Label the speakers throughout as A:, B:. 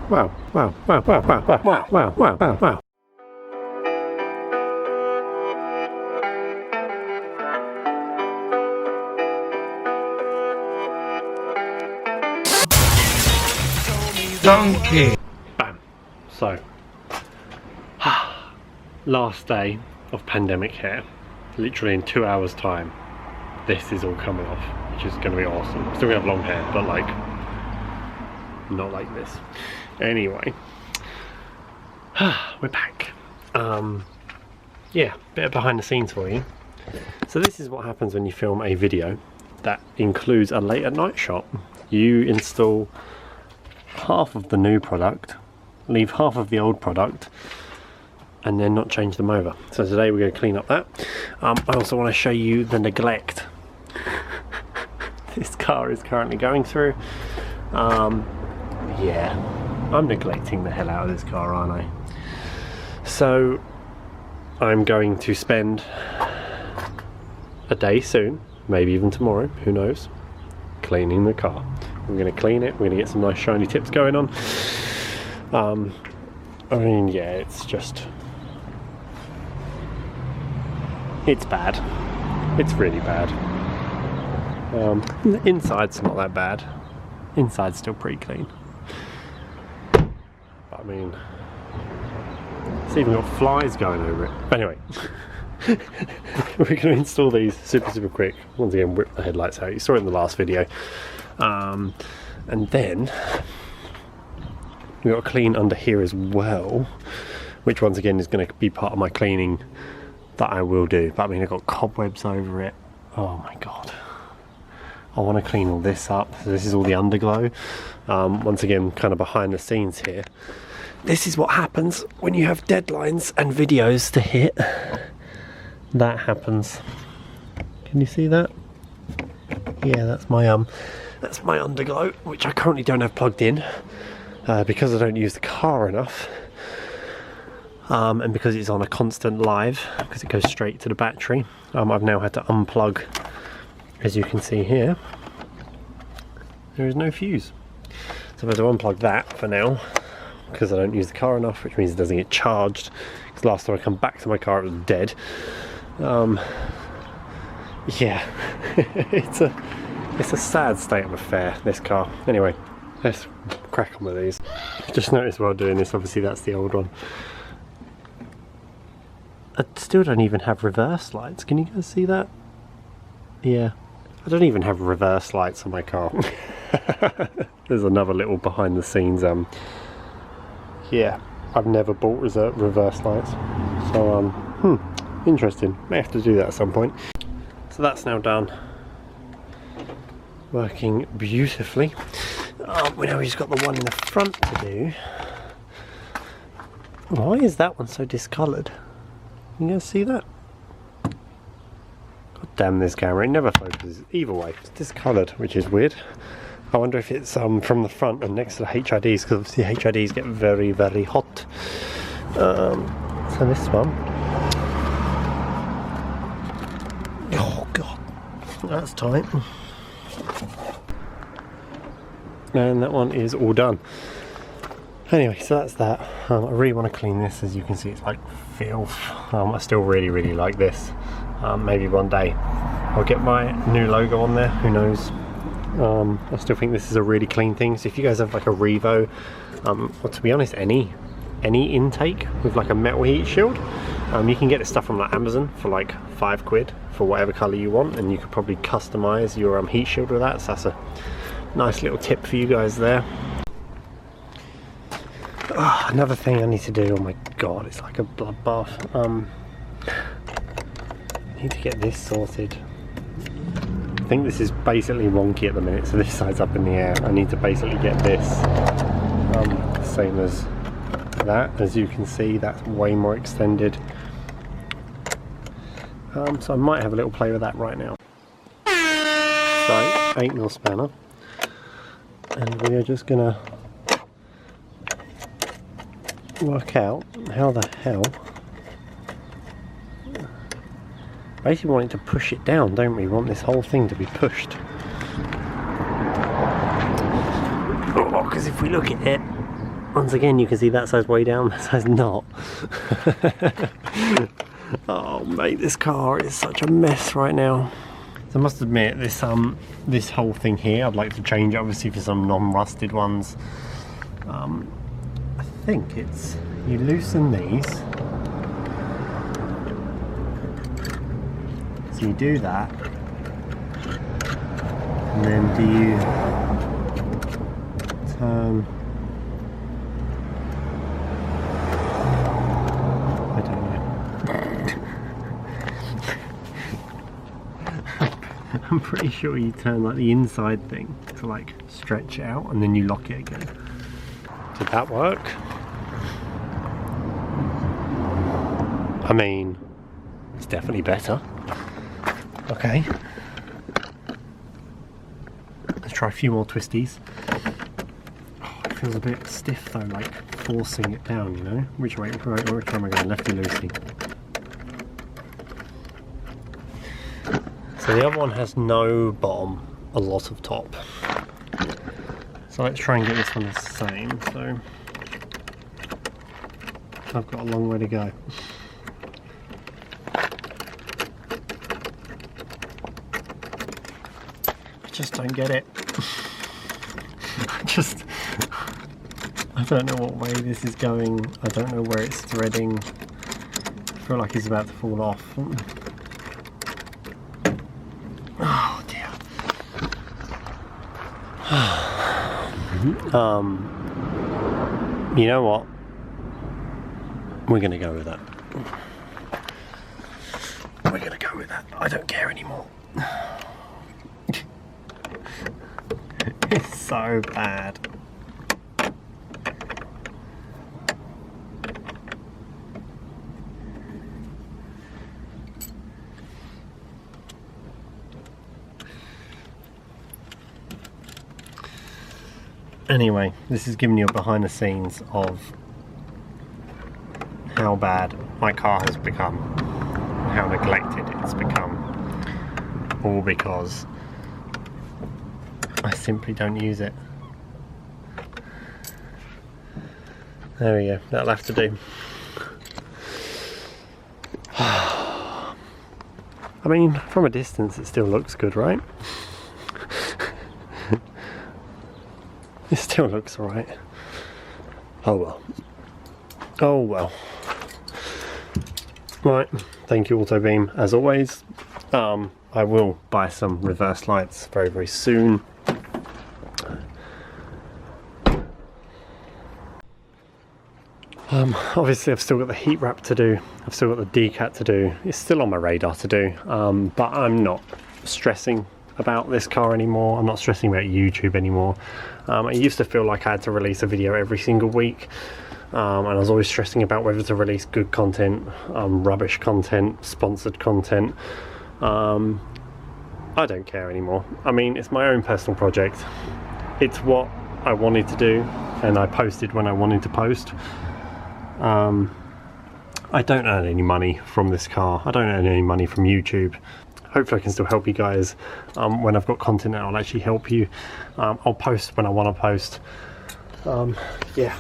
A: wow, wow, wow, wow, wow, wow, wow, wow, wow, wow, wow.
B: Donkey!
A: Bam. So, last day of pandemic hair. Literally in 2 hours time, this is all coming off, which is going to be awesome. Still gonna have long hair, but like, not like this. Anyway, we're back. Yeah, bit of behind the scenes for you. So this is what happens when you film a video that includes a late at night shot. You install half of the new product, leave half of the old product, and then not change them over. So today we're going to clean up that. I also want to show you the neglect this car is currently going through. Yeah, I'm neglecting the hell out of this car, aren't I? So I'm going to spend a day soon, maybe even tomorrow, who knows, cleaning the car. We're going to clean it, we're going to get some nice shiny tips going on. I mean, yeah, it's just, it's bad. It's really bad. The inside's not that bad. Inside's still pretty clean. But I mean, it's even got flies going over it. But anyway, we're going to install these super quick. Once again, whip the headlights out. You saw it in the last video. And then we've got to clean under here as well, which once again is going to be part of my cleaning that I will do. But I mean, I've got cobwebs over it. Oh my god, I want to clean all this up. So this is all the underglow. Once again, kind of behind the scenes here. This is what happens when you have deadlines and videos to hit. That happens. Can you see that? Yeah, that's my underglow, which I currently don't have plugged in because I don't use the car enough, and because it's on a constant live, because it goes straight to the battery. I've now had to unplug, as you can see here. There is no fuse, so I've had to unplug that for now because I don't use the car enough, which means it doesn't get charged. Because last time I come back to my car, it was dead. Yeah, it's a sad state of affair, this car. Anyway, let's crack on with these. Just noticed while doing this, obviously that's the old one. I still don't even have reverse lights. Can you guys see that? Yeah, I don't even have reverse lights on my car. There's another little behind the scenes. Yeah, I've never bought reverse lights. So, interesting. May have to do that at some point. So that's now done. Working beautifully. We know we've just got the one in the front to do. Why is that one so discoloured? You guys see that? God damn this camera, it never focuses. Either way, it's discoloured, which is weird. I wonder if it's from the front and next to the HIDs, because obviously HIDs get very hot. So this one. Oh god, that's tight. And that one is all done. Anyway, so that's that. I really want to clean this. As you can see, it's like filth. I still really like this. Maybe one day I'll get my new logo on there, who knows. I still think this is a really clean thing. So if you guys have like a Revo, or to be honest, any intake with like a metal heat shield, you can get this stuff from like Amazon for like £5 for whatever colour you want, and you could probably customise your heat shield with that. So that's a nice little tip for you guys there. Oh, another thing I need to do. Oh my god, it's like a bloodbath. I need to get this sorted. I think this is basically wonky at the minute, so this side's up in the air. I need to basically get this same as that. As you can see, that's way more extended. So I might have a little play with that right now. So 8mm spanner, and we are just gonna work out how the hell. Basically wanting to push it down, don't we? We want this whole thing to be pushed. Because if we look at it, Once again, you can see that side's way down, that side's not. Oh mate, this car is such a mess right now. So I must admit, this whole thing here, I'd like to change obviously for some non-rusted ones. I think it's, you loosen these. So you do that. And then do you turn, I don't know. I'm pretty sure you turn like the inside thing to like stretch it out and then you lock it again. Did that work? I mean, it's definitely better. Okay. Let's try a few more twisties. Oh, it feels a bit stiff though, like forcing it down, you know? Which way am I going? Lefty loosey. So the other one has no bottom, a lot of top. So let's try and get this one the same. So I've got a long way to go. I just don't get it. I don't know what way this is going. I don't know where it's threading. I feel like it's about to fall off. Oh dear. You know what? We're gonna go with that. We're gonna go with that. I don't care anymore. It's so bad. Anyway, this is giving you a behind the scenes of how bad my car has become, how neglected it's become, all because I simply don't use it. There we go, that'll have to do. I mean, from a distance it still looks good, right? It still looks alright. Oh well. Oh well. Right, thank you Auto Beam as always. I will buy some reverse lights very, very soon. Obviously I've still got the heat wrap to do, I've still got the decat to do, it's still on my radar to do, but I'm not stressing about this car anymore, I'm not stressing about YouTube anymore. I used to feel like I had to release a video every single week, and I was always stressing about whether to release good content, rubbish content, sponsored content. I don't care anymore. I mean, it's my own personal project, it's what I wanted to do, and I posted when I wanted to post. I don't earn any money from this car. I don't earn any money from YouTube. Hopefully I can still help you guys. When I've got content that will actually help you. I'll post when I want to post. Yeah,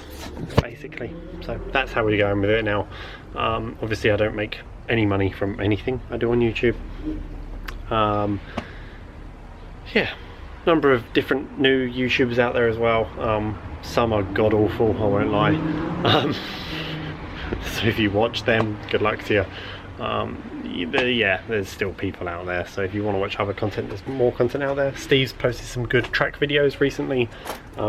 A: basically. So that's how we're going with it now. Obviously I don't make any money from anything I do on YouTube. Yeah, number of different new YouTubers out there as well. Some are god awful, I won't lie. So if you watch them, good luck to you. Yeah, there's still people out there, so if you want to watch other content, there's more content out there. Steve's posted some good track videos recently,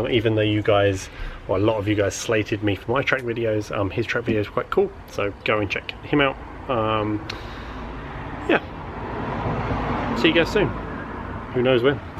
A: even though you guys, or a lot of you guys, slated me for my track videos. His track videos are quite cool, so go and check him out. Yeah, see you guys soon, who knows when.